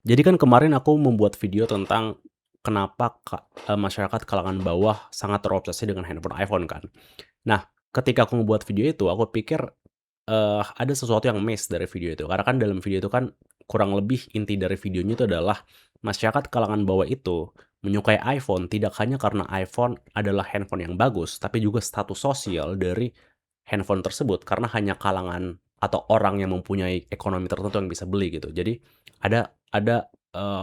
Jadi kan kemarin aku membuat video tentang kenapa masyarakat kalangan bawah sangat terobsesi dengan handphone iPhone kan. Nah, ketika aku membuat video itu, aku pikir, ada sesuatu yang miss dari video itu. Karena kan dalam video itu kan kurang lebih inti dari videonya itu adalah masyarakat kalangan bawah itu menyukai iPhone tidak hanya karena iPhone adalah handphone yang bagus, tapi juga status sosial dari handphone tersebut karena hanya kalangan atau orang yang mempunyai ekonomi tertentu yang bisa beli gitu. Jadi ada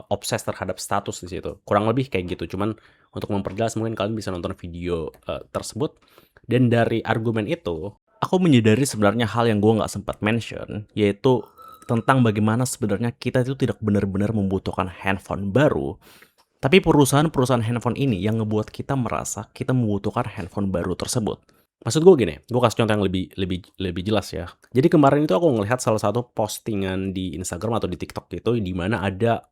obses terhadap status di situ. Kurang lebih kayak gitu. Cuman untuk memperjelas mungkin kalian bisa nonton video, tersebut. Dan dari argumen itu, aku menyadari sebenarnya hal yang gue nggak sempat mention, yaitu tentang bagaimana sebenarnya kita itu tidak benar-benar membutuhkan handphone baru, tapi perusahaan-perusahaan handphone ini yang ngebuat kita merasa kita membutuhkan handphone baru tersebut. Maksud gue gini, gue kasih contoh yang lebih lebih lebih jelas ya. Jadi kemarin itu aku ngelihat salah satu postingan di Instagram atau di TikTok gitu, di mana ada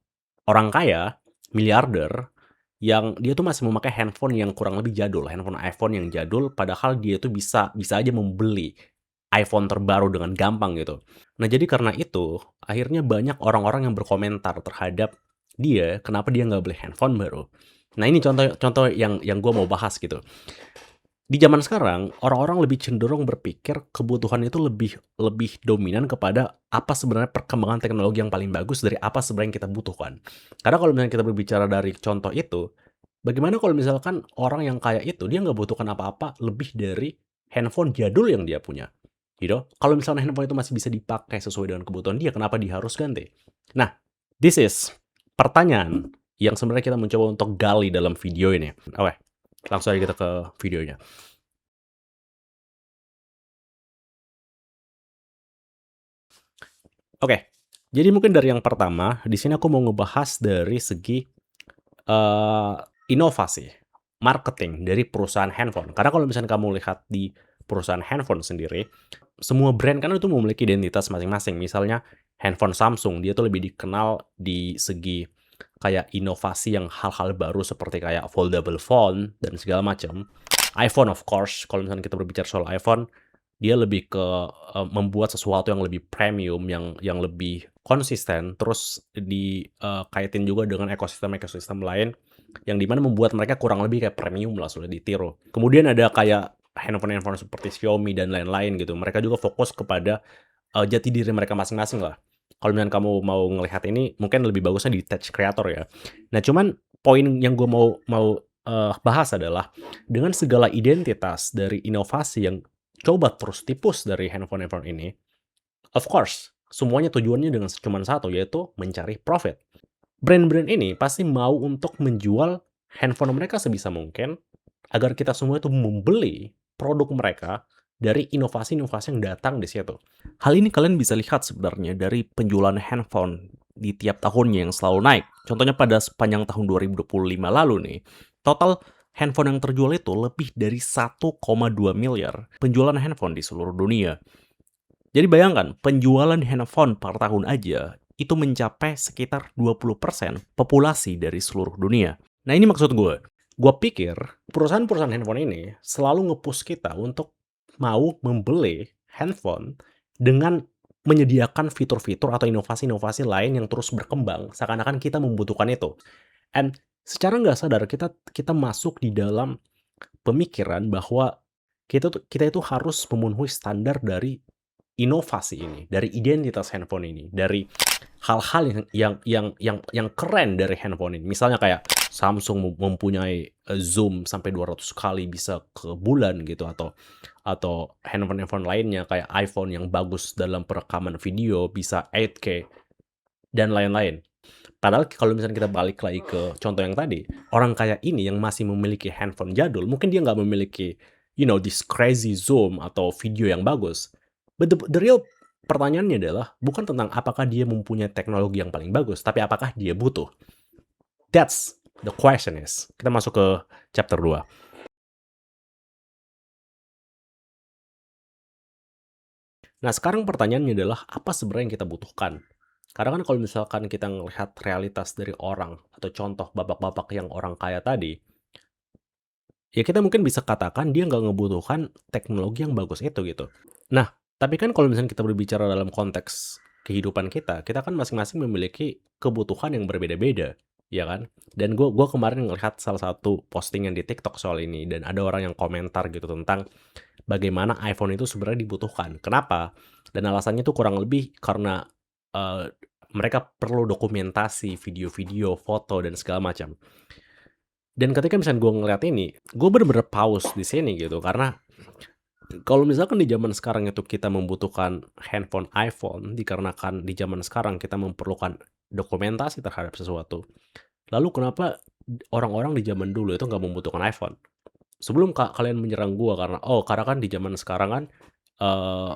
orang kaya, miliarder, yang dia tuh masih memakai handphone yang kurang lebih jadul, handphone iPhone yang jadul, padahal dia tuh bisa bisa aja membeli iPhone terbaru dengan gampang gitu. Nah, jadi karena itu, akhirnya banyak orang-orang yang berkomentar terhadap dia, kenapa dia nggak beli handphone baru. Nah, ini contoh-contoh yang gue mau bahas gitu. Di zaman sekarang, orang-orang lebih cenderung berpikir kebutuhan itu lebih lebih dominan kepada apa sebenarnya perkembangan teknologi yang paling bagus dari apa sebenarnya yang kita butuhkan. Karena kalau misalnya kita berbicara dari contoh itu, bagaimana kalau misalkan orang yang kaya itu, dia nggak butuhkan apa-apa lebih dari handphone jadul yang dia punya, gitu. Kalau misalnya handphone itu masih bisa dipakai sesuai dengan kebutuhan dia, kenapa dia harus ganti? Nah, this is pertanyaan yang sebenarnya kita mencoba untuk gali dalam video ini. Oke, langsung aja kita ke videonya. Oke, jadi mungkin dari yang pertama, di sini aku mau ngebahas dari segi, eee, inovasi, marketing dari perusahaan handphone. Karena kalau misalnya kamu lihat di perusahaan handphone sendiri, semua brand kan itu memiliki identitas masing-masing. Misalnya handphone Samsung, dia tuh lebih dikenal di segi kayak inovasi yang hal-hal baru seperti kayak foldable phone dan segala macam. iPhone of course, kalau misalnya kita berbicara soal iPhone, dia lebih ke, membuat sesuatu yang lebih premium, yang lebih konsisten, terus kaitin juga dengan ekosistem-ekosistem lain, yang di mana membuat mereka kurang lebih kayak premium lah, sudah ditiru. Kemudian ada kayak handphone-handphone seperti Xiaomi dan lain-lain gitu, mereka juga fokus kepada, jati diri mereka masing-masing lah. Kalau misalnya kamu mau ngelihat ini, mungkin lebih bagusnya di Tech Creator ya. Nah, cuman poin yang gue mau mau, bahas adalah, dengan segala identitas dari inovasi yang coba terus tipus dari handphone-handphone ini, of course, semuanya tujuannya dengan cuman satu, yaitu mencari profit. Brand-brand ini pasti mau untuk menjual handphone mereka sebisa mungkin, agar kita semua itu membeli produk mereka dari inovasi-inovasi yang datang di situ. Hal ini kalian bisa lihat sebenarnya dari penjualan handphone di tiap tahunnya yang selalu naik. Contohnya pada sepanjang tahun 2025 lalu nih, total handphone yang terjual itu lebih dari 1,2 miliar penjualan handphone di seluruh dunia. Jadi bayangkan, penjualan handphone per tahun aja itu mencapai sekitar 20% populasi dari seluruh dunia. Nah, ini maksud gue. Gue pikir perusahaan-perusahaan handphone ini selalu nge-push kita untuk mau membeli handphone dengan menyediakan fitur-fitur atau inovasi-inovasi lain yang terus berkembang, seakan-akan kita membutuhkan itu. And secara nggak sadar kita kita masuk di dalam pemikiran bahwa kita itu harus memenuhi standar dari inovasi ini, dari identitas handphone ini, dari hal-hal yang keren dari handphone ini. Misalnya kayak Samsung mempunyai, zoom sampai 200 kali bisa ke bulan gitu, atau handphone-handphone lainnya kayak iPhone yang bagus dalam perekaman video bisa 8K dan lain-lain. Padahal kalau misalnya kita balik lagi ke contoh yang tadi, orang kaya ini yang masih memiliki handphone jadul, mungkin dia nggak memiliki, this crazy zoom atau video yang bagus. But the real pertanyaannya adalah bukan tentang apakah dia mempunyai teknologi yang paling bagus, tapi apakah dia butuh. That's the question is. Kita masuk ke chapter 2. Nah, sekarang pertanyaannya adalah apa sebenarnya yang kita butuhkan? Karena kan kalau misalkan kita ngelihat realitas dari orang atau contoh bapak-bapak yang orang kaya tadi, ya kita mungkin bisa katakan dia nggak ngebutuhkan teknologi yang bagus itu gitu. Nah, tapi kan kalau misalnya kita berbicara dalam konteks kehidupan kita, kita kan masing-masing memiliki kebutuhan yang berbeda-beda, ya kan? Dan gua kemarin ngelihat salah satu postingan di TikTok soal ini dan ada orang yang komentar gitu tentang bagaimana iPhone itu sebenarnya dibutuhkan. Kenapa? Dan alasannya tuh kurang lebih karena, eee, mereka perlu dokumentasi video-video, foto, dan segala macam. Dan ketika misalnya gue ngeliat ini, gue bener-bener pause di sini gitu, karena kalau misalkan di zaman sekarang itu kita membutuhkan handphone iPhone, dikarenakan di zaman sekarang kita memerlukan dokumentasi terhadap sesuatu, lalu kenapa orang-orang di zaman dulu itu nggak membutuhkan iPhone? Sebelum kalian menyerang gua karena kan di zaman sekarang kan, eee,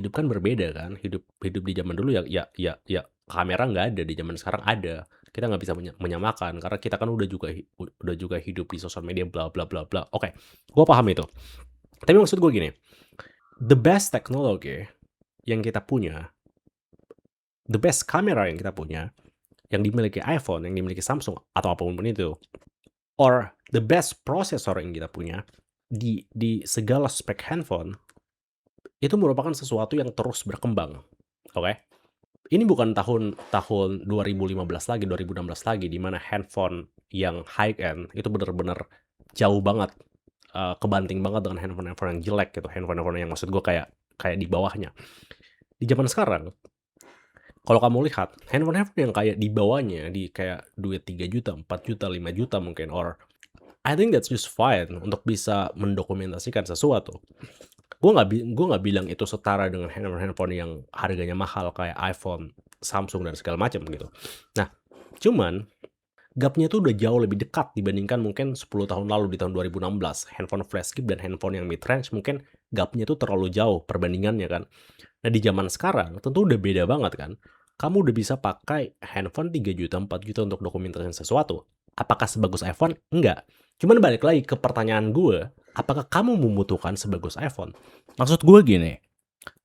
hidup kan berbeda kan, hidup hidup di zaman dulu ya kamera nggak ada, di zaman sekarang ada. Kita nggak bisa menyamakan karena kita kan udah juga hidup di sosial media bla bla bla bla. Oke, gua paham itu. Tapi maksud gue gini, the best teknologi yang kita punya, the best kamera yang kita punya, yang dimiliki iPhone, yang dimiliki Samsung, atau apapun itu, or the best processor yang kita punya, di segala spek handphone, itu merupakan sesuatu yang terus berkembang, oke? Ini bukan tahun tahun 2015 lagi, 2016 lagi, di mana handphone yang high end itu bener-bener jauh banget, kebanting banget dengan handphone-handphone yang jelek gitu, handphone-handphone yang maksud gue kayak kayak di bawahnya. Di zaman sekarang, kalau kamu lihat handphone-handphone yang kayak di bawahnya, di kayak duit 3 juta, 4 juta, 5 juta mungkin, or I think that's just fine untuk bisa mendokumentasikan sesuatu. Gue nggak bilang itu setara dengan handphone-handphone yang harganya mahal kayak iPhone, Samsung, dan segala macam gitu. Nah, cuman gapnya tuh udah jauh lebih dekat dibandingkan mungkin 10 tahun lalu di tahun 2016. Handphone flagship dan handphone yang mid-range mungkin gapnya tuh terlalu jauh perbandingannya kan. Nah, di zaman sekarang tentu udah beda banget kan. Kamu udah bisa pakai handphone 3 juta, 4 juta untuk dokumentasikan sesuatu. Apakah sebagus iPhone? Enggak. Cuman balik lagi ke pertanyaan gue, apakah kamu membutuhkan sebagus iPhone? Maksud gue gini,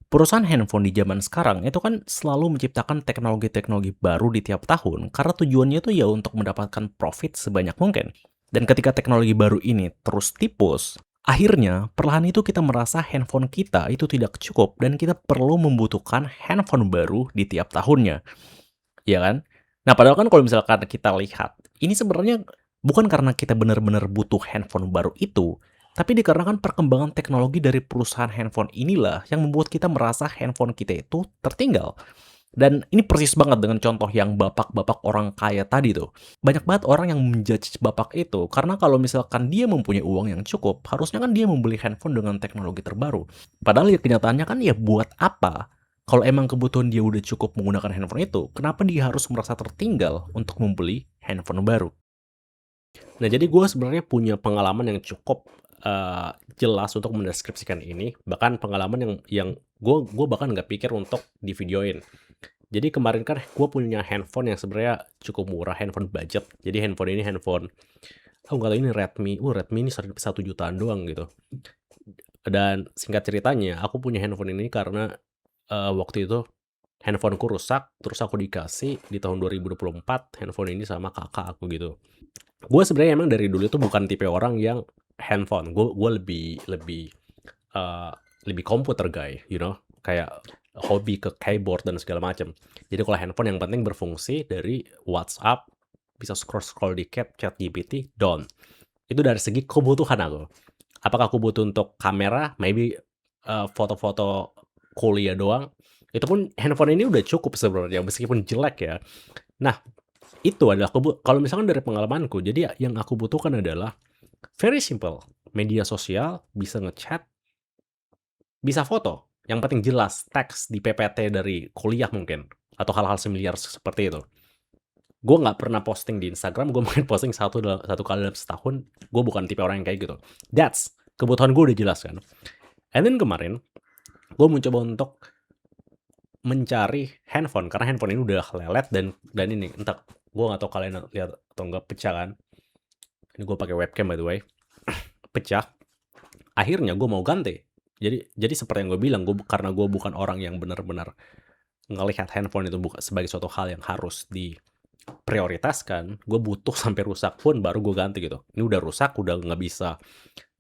perusahaan handphone di zaman sekarang itu kan selalu menciptakan teknologi-teknologi baru di tiap tahun karena tujuannya itu ya untuk mendapatkan profit sebanyak mungkin. Dan ketika teknologi baru ini terus tipus, akhirnya perlahan itu kita merasa handphone kita itu tidak cukup dan kita perlu membutuhkan handphone baru di tiap tahunnya. Ya kan? Nah, padahal kan kalau misalkan kita lihat, ini sebenarnya bukan karena kita benar-benar butuh handphone baru itu, tapi dikarenakan perkembangan teknologi dari perusahaan handphone inilah yang membuat kita merasa handphone kita itu tertinggal. Dan ini persis banget dengan contoh yang bapak-bapak orang kaya tadi tuh. Banyak banget orang yang menjudge bapak itu karena kalau misalkan dia mempunyai uang yang cukup, harusnya kan dia membeli handphone dengan teknologi terbaru. Padahal ya kenyataannya kan ya buat apa? Kalau emang kebutuhan dia udah cukup menggunakan handphone itu, kenapa dia harus merasa tertinggal untuk membeli handphone baru? Nah, jadi gue sebenarnya punya pengalaman yang cukup, jelas untuk mendeskripsikan ini, bahkan pengalaman yang gue bahkan nggak pikir untuk divideoin. Jadi kemarin kan gue punya handphone yang sebenarnya cukup murah, handphone budget. Jadi handphone ini aku nggak tahu ini Redmi ini 1 jutaan doang gitu. Dan singkat ceritanya, aku punya handphone ini karena, waktu itu handphoneku rusak, terus aku dikasih di tahun 2024 handphone ini sama kakak aku gitu. Gue sebenarnya emang dari dulu itu bukan tipe orang yang handphone, gue eee, lebih komputer guy, you know, kayak hobi ke keyboard dan segala macam. Jadi kalau handphone yang penting berfungsi dari WhatsApp, bisa scroll-scroll dikit, ChatGPT, done. Itu dari segi kebutuhan aku. Apakah aku butuh untuk kamera? Maybe, foto-foto kuliah doang. Itu pun handphone ini udah cukup sebenarnya meskipun jelek ya. Nah, itu adalah kalau misalkan dari pengalamanku, jadi yang aku butuhkan adalah very simple, media sosial, bisa ngechat, bisa foto, yang penting jelas, teks di PPT dari kuliah mungkin, atau hal-hal semiliar seperti itu. Gue nggak pernah posting di Instagram, gue mungkin posting satu kali dalam setahun, gue bukan tipe orang yang kayak gitu. That's kebutuhan gue udah jelas kan. And then kemarin, gue mencoba untuk mencari handphone, karena handphone ini udah lelet dan ini, entah gue nggak tahu kalian lihat atau nggak, pecah kan. Ini gue pakai webcam by the way, pecah. Akhirnya gue mau ganti. Jadi seperti yang gue bilang, karena gue bukan orang yang benar-benar ngelihat handphone itu sebagai suatu hal yang harus diprioritaskan, gue butuh sampai rusak pun baru gue ganti gitu. Ini udah rusak, udah nggak bisa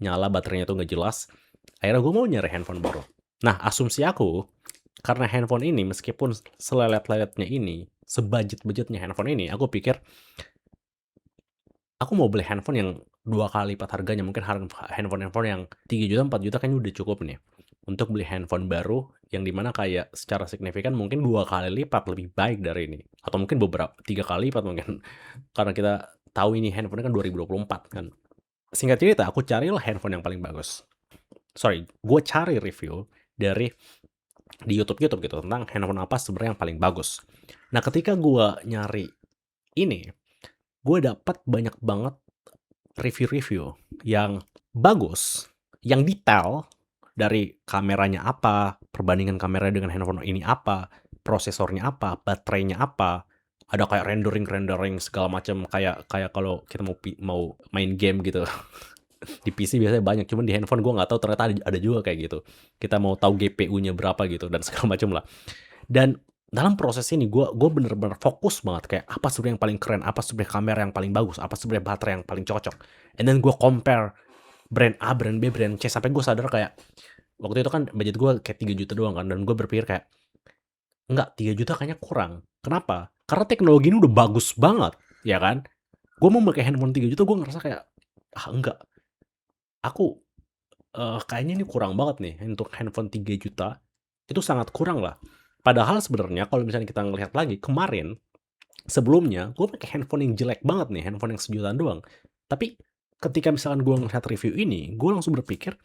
nyala, baterainya tuh nggak jelas. Akhirnya gue mau nyari handphone baru. Nah, asumsi aku, Karena handphone ini meskipun selelet-leletnya ini, sebudget-budgetnya handphone ini, aku pikir aku mau beli handphone yang 2 kali lipat harganya, mungkin handphone-handphone yang 3 juta, 4 juta kayaknya udah cukup nih, untuk beli handphone baru yang di mana kayak secara signifikan mungkin 2 kali lipat lebih baik dari ini, atau mungkin 3 kali lipat mungkin, karena kita tahu ini handphone kan 2024 kan. Singkat cerita, aku carilah handphone yang paling bagus. Gue cari review dari di YouTube gitu tentang handphone apa sebenarnya yang paling bagus. Nah, ketika gue nyari ini, gue dapat banyak banget review-review yang bagus, yang detail dari kameranya apa, perbandingan kamera dengan handphone ini apa, prosesornya apa, baterainya apa, ada kayak rendering segala macam kayak kayak kalau kita mau main game gitu. Di PC biasanya banyak, cuman di handphone gue nggak tahu ternyata ada juga kayak gitu. Kita mau tahu GPU-nya berapa gitu dan segala macam lah. Dan dalam proses ini gue bener-bener fokus banget kayak apa sebenarnya yang paling keren, apa sebenarnya kamera yang paling bagus, apa sebenarnya baterai yang paling cocok. And then gue compare brand A, brand B, brand C sampai gue sadar kayak waktu itu kan budget gue kayak 3 juta doang kan, dan gue berpikir kayak enggak, 3 juta kayaknya kurang. Kenapa? Karena teknologi ini udah bagus banget, ya kan? Gue mau pakai handphone 3 juta gue ngerasa kayak enggak. Aku kayaknya ini kurang banget nih untuk handphone 3 juta, itu sangat kurang lah. Padahal sebenarnya kalau misalnya kita ngelihat lagi, kemarin, sebelumnya, gue pakai handphone yang jelek banget nih, handphone yang sejutaan doang. Tapi ketika misalkan gue ngelihat review ini, gue langsung berpikir,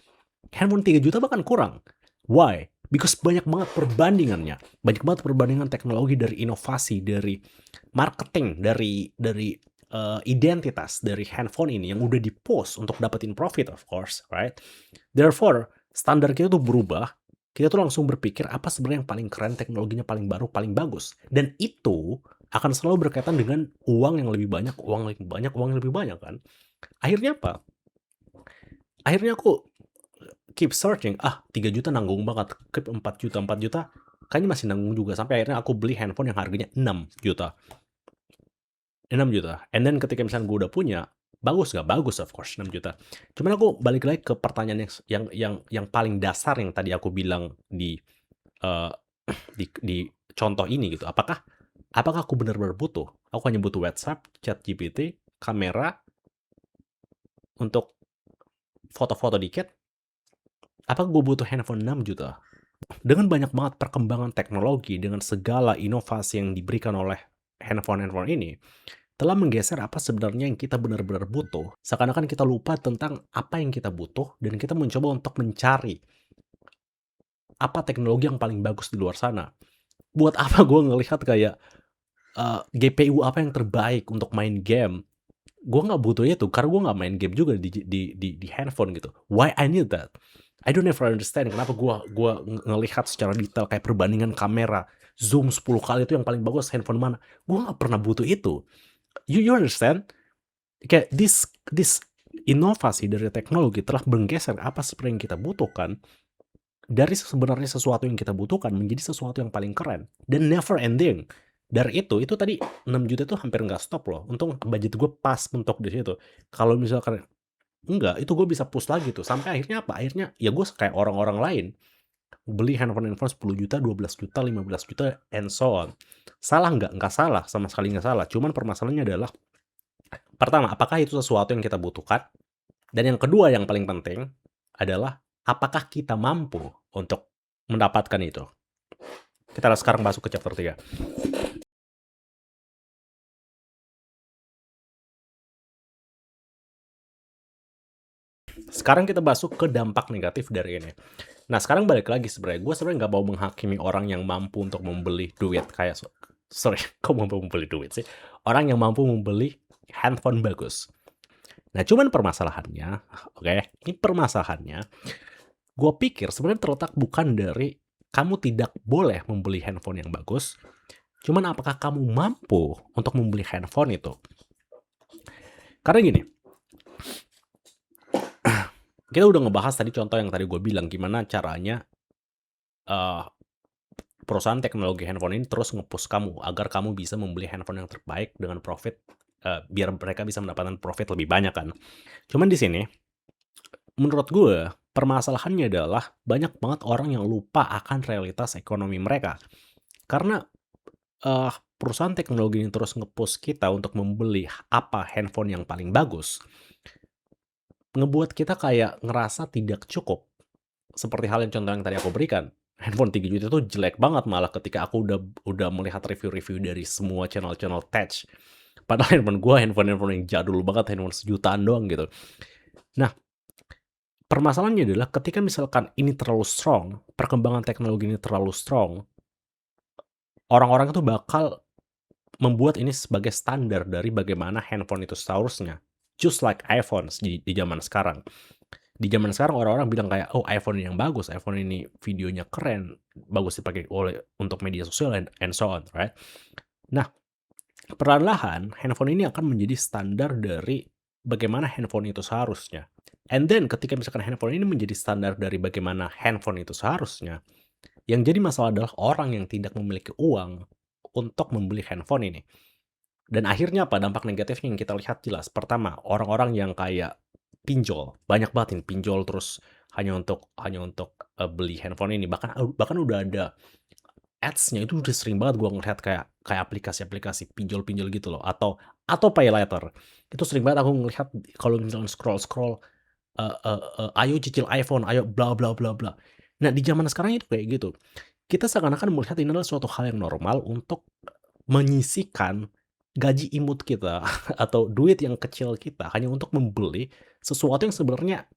handphone 3 juta bahkan kurang. Why? Because banyak banget perbandingannya. Banyak banget perbandingan teknologi, dari inovasi, dari marketing, dari identitas dari handphone ini yang udah di-post untuk dapetin profit, of course, right? Therefore, standar kita tuh berubah. Kita tuh langsung berpikir apa sebenarnya yang paling keren, teknologinya paling baru, paling bagus. Dan itu akan selalu berkaitan dengan uang yang lebih banyak, uang yang lebih banyak kan. Akhirnya apa? Akhirnya aku keep searching, 3 juta nanggung banget, keep 4 juta, 4 juta, kayaknya masih nanggung juga. Sampai akhirnya aku beli handphone yang harganya 6 juta. 6 juta. And then ketika misalnya gue udah punya, bagus nggak? Bagus, of course, 6 juta. Cuman aku balik lagi ke pertanyaan yang paling dasar yang tadi aku bilang di uh, di contoh ini gitu. Apakah aku benar-benar butuh? Aku hanya butuh WhatsApp, ChatGPT, kamera untuk foto-foto dikit. Apakah gue butuh handphone 6 juta? Dengan banyak banget perkembangan teknologi, dengan segala inovasi yang diberikan oleh handphone-handphone ini, telah menggeser apa sebenarnya yang kita benar-benar butuh. Seakan-akan kita lupa tentang apa yang kita butuh, dan kita mencoba untuk mencari apa teknologi yang paling bagus di luar sana. Buat apa gue ngelihat kayak GPU apa yang terbaik untuk main game? Gue nggak butuh itu, karena gue nggak main game juga di handphone gitu. Why I need that? I don't ever understand kenapa gue ngelihat secara detail kayak perbandingan kamera, zoom 10 kali itu yang paling bagus handphone mana. Gue nggak pernah butuh itu. You understand? Kayak this inovasi dari teknologi telah menggeser apa sebenarnya yang kita butuhkan dari sebenarnya sesuatu yang kita butuhkan menjadi sesuatu yang paling keren dan never ending. Dari itu tadi 6 juta itu hampir nggak stop loh. Untung budget gue pas mentok di situ. Kalau misalkan enggak, itu gue bisa push lagi tuh. Sampai akhirnya apa? Akhirnya ya gue kayak orang-orang lain. Beli handphone 10 juta, 12 juta, 15 juta, and so on. Salah nggak? Nggak salah. Sama sekali nggak salah. Cuman permasalahannya adalah, pertama, apakah itu sesuatu yang kita butuhkan? Dan yang kedua yang paling penting adalah, apakah kita mampu untuk mendapatkan itu? Kita sekarang masuk ke chapter 3. Sekarang kita masuk ke dampak negatif dari ini. Nah, sekarang balik lagi sebenarnya. Gue sebenarnya nggak mau menghakimi orang yang mampu untuk membeli duit kayak kok mampu membeli duit sih? Orang yang mampu membeli handphone bagus. Nah, cuman permasalahannya, ini permasalahannya, gue pikir sebenarnya terletak bukan dari kamu tidak boleh membeli handphone yang bagus, cuman apakah kamu mampu untuk membeli handphone itu. Karena gini, kita udah ngebahas tadi contoh yang tadi gue bilang, gimana caranya perusahaan teknologi handphone ini terus nge-push kamu agar kamu bisa membeli handphone yang terbaik dengan profit, biar mereka bisa mendapatkan profit lebih banyak kan. Cuman di sini, menurut gue, permasalahannya adalah banyak banget orang yang lupa akan realitas ekonomi mereka. Karena, perusahaan teknologi ini terus nge-push kita untuk membeli apa handphone yang paling bagus, ngebuat kita kayak ngerasa tidak cukup. Seperti hal yang contoh yang tadi aku berikan, handphone 3 juta itu jelek banget malah ketika aku udah melihat review-review dari semua channel-channel tech. Padahal handphone gua handphone-handphone yang jadul banget, handphone sejutaan doang gitu. Nah, permasalahannya adalah ketika misalkan ini terlalu strong, perkembangan teknologi ini terlalu strong, orang-orang itu bakal membuat ini sebagai standar dari bagaimana handphone itu seharusnya. Just like iPhones di zaman sekarang. Di zaman sekarang orang-orang bilang kayak, "Oh, iPhone yang bagus, iPhone ini videonya keren, bagus dipakai untuk media sosial and so on," right? Nah, perlahan-lahan handphone ini akan menjadi standar dari bagaimana handphone itu seharusnya. And then ketika misalkan handphone ini menjadi standar dari bagaimana handphone itu seharusnya, yang jadi masalah adalah orang yang tidak memiliki uang untuk membeli handphone ini. Dan akhirnya apa? Dampak negatifnya yang kita lihat jelas. Pertama, orang-orang yang kayak pinjol, banyak banget yang pinjol terus hanya untuk beli handphone ini. Bahkan udah ada ads-nya, itu udah sering banget gua ngelihat kayak aplikasi-aplikasi pinjol-pinjol gitu loh, atau paylater. Itu sering banget aku ngelihat kalau misalnya scroll-scroll, "Ayo cicil iPhone, ayo bla bla bla bla." Nah, di zaman sekarang itu kayak gitu. Kita seakan-akan melihat ini adalah suatu hal yang normal untuk menyisihkan gaji imut kita atau duit yang kecil kita hanya untuk membeli sesuatu yang sebenarnya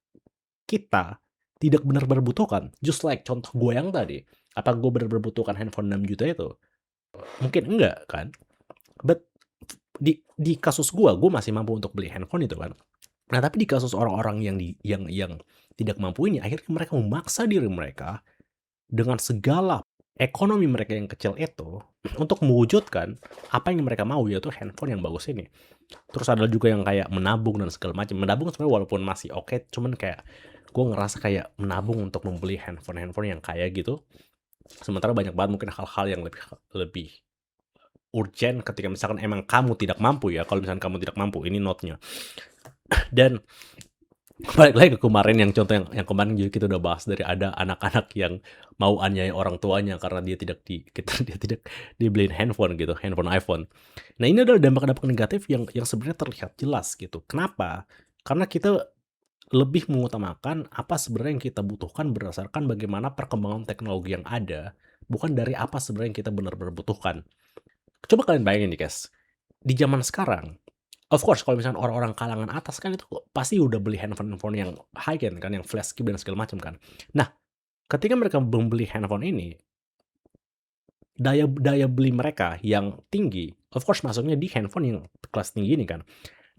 kita tidak benar-benar butuhkan. Just like contoh gue yang tadi, apa gue benar-benar butuhkan handphone 6 juta itu? Mungkin enggak kan? But di kasus gue masih mampu untuk beli handphone itu kan. Nah, tapi di kasus orang-orang yang tidak mampu ini, akhirnya mereka memaksa diri mereka dengan segala ekonomi mereka yang kecil itu untuk mewujudkan apa yang mereka mau, yaitu handphone yang bagus ini. Terus ada juga yang kayak menabung dan segala macam. Menabung sebenarnya walaupun masih oke, cuman kayak gue ngerasa kayak menabung untuk membeli handphone yang kayak gitu. Sementara banyak banget mungkin hal-hal yang lebih urgent ketika misalkan emang kamu tidak mampu ya. Kalau misalkan kamu tidak mampu, ini note-nya. Dan balik lagi ke kemarin yang contoh yang kemarin juga kita udah bahas, dari ada anak-anak yang mau aniaya orang tuanya karena dia tidak dibeliin handphone gitu, handphone iPhone. Nah, ini adalah dampak-dampak negatif yang sebenarnya terlihat jelas gitu. Kenapa? Karena kita lebih mengutamakan apa sebenarnya yang kita butuhkan berdasarkan bagaimana perkembangan teknologi yang ada, bukan dari apa sebenarnya yang kita benar-benar butuhkan. Coba kalian bayangin nih, guys. Di zaman sekarang, of course kalau misalnya orang-orang kalangan atas kan itu pasti udah beli handphone yang high-end kan, yang flash chip dan segala macam kan. Nah, ketika mereka membeli handphone ini, daya beli mereka yang tinggi, of course masuknya di handphone yang kelas tinggi ini kan.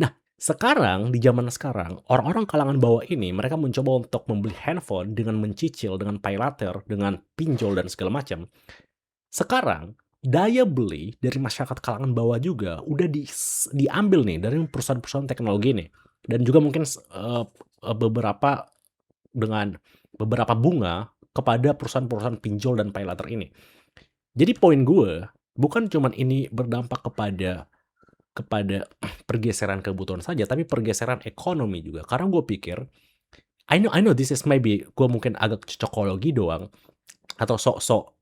Nah, sekarang di zaman sekarang, orang-orang kalangan bawah ini mereka mencoba untuk membeli handphone dengan mencicil, dengan paylater, dengan pinjol dan segala macam. Sekarang daya beli dari masyarakat kalangan bawah juga udah diambil nih dari perusahaan-perusahaan teknologi nih, dan juga mungkin beberapa dengan beberapa bunga kepada perusahaan-perusahaan pinjol dan paylater ini. Jadi poin gue bukan cuman ini berdampak kepada pergeseran kebutuhan saja, tapi pergeseran ekonomi juga. Karena gue pikir, I know this is maybe gue mungkin agak cocokologi doang atau sok-sok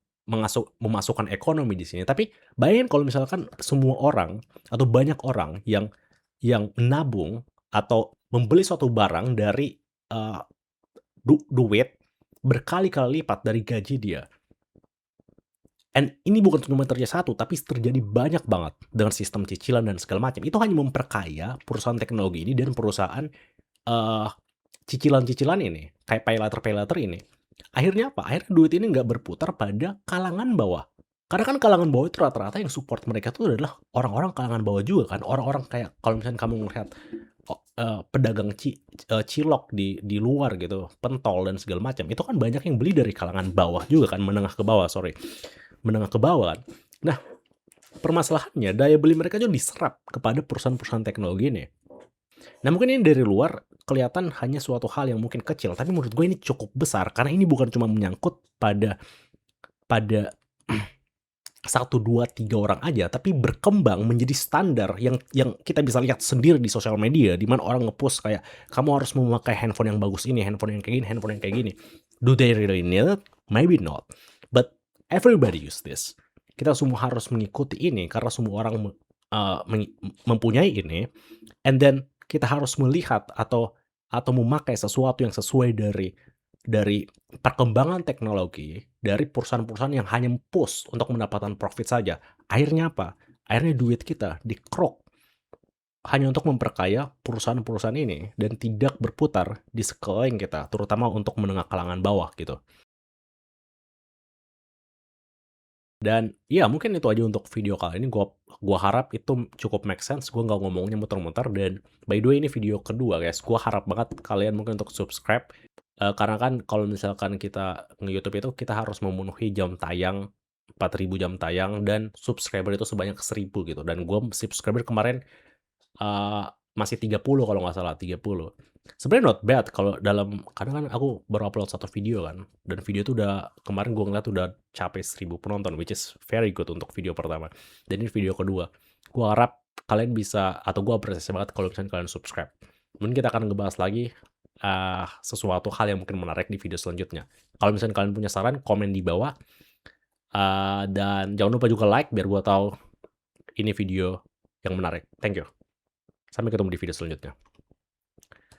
memasukkan ekonomi di sini. Tapi bayangin kalau misalkan semua orang atau banyak orang yang menabung atau membeli suatu barang dari duit berkali-kali lipat dari gaji dia. And ini bukan cuma terjadi satu, tapi terjadi banyak banget dengan sistem cicilan dan segala macam. Itu hanya memperkaya perusahaan teknologi ini dan perusahaan cicilan-cicilan ini, kayak paylater ini. Akhirnya apa? Akhirnya duit ini nggak berputar pada kalangan bawah. Karena kan kalangan bawah itu rata-rata yang support mereka tuh adalah orang-orang kalangan bawah juga kan. Orang-orang kayak kalau misalnya kamu melihat pedagang cilok di luar gitu, pentol dan segala macam, itu kan banyak yang beli dari kalangan bawah juga kan, menengah ke bawah kan. Nah, permasalahannya daya beli mereka juga diserap kepada perusahaan-perusahaan teknologi ini. Nah, mungkin ini dari luar kelihatan hanya suatu hal yang mungkin kecil, tapi menurut gue ini cukup besar karena ini bukan cuma menyangkut pada 1, 2, 3 orang aja, tapi berkembang menjadi standar yang kita bisa lihat sendiri di sosial media, di mana orang nge-post kayak, "Kamu harus memakai handphone yang bagus ini, handphone yang kayak gini, handphone yang kayak gini." Do they really need it? Maybe not. But everybody use this. Kita semua harus mengikuti ini karena semua orang mempunyai ini, and then kita harus melihat atau memakai sesuatu yang sesuai dari perkembangan teknologi, dari perusahaan-perusahaan yang hanya push untuk mendapatkan profit saja. Akhirnya apa? Akhirnya duit kita dikrok hanya untuk memperkaya perusahaan-perusahaan ini dan tidak berputar di sekeliling kita, terutama untuk menengah kalangan bawah gitu. Dan ya mungkin itu aja untuk video kali ini, gua harap itu cukup make sense, gua nggak ngomongnya muter-muter. Dan by the way ini video kedua guys, gua harap banget kalian mungkin untuk subscribe, karena kan kalau misalkan kita nge-YouTube itu kita harus memenuhi jam tayang, 4.000 jam tayang, dan subscriber itu sebanyak 1.000 gitu, dan gua subscriber kemarin Eee, masih 30 kalau nggak salah, 30. Sebenarnya not bad kalau kadang kan aku baru upload 1 video kan, dan video itu udah kemarin gue ngeliat udah capai 1.000 penonton, which is very good untuk video pertama. Dan ini video kedua. Gua harap kalian bisa atau gua apresiasi banget kalau misalnya kalian subscribe. Mungkin kita akan ngebahas lagi, sesuatu hal yang mungkin menarik di video selanjutnya. Kalau misalnya kalian punya saran, komen di bawah, dan jangan lupa juga like biar gua tahu ini video yang menarik. Thank you. Sampai ketemu di video selanjutnya.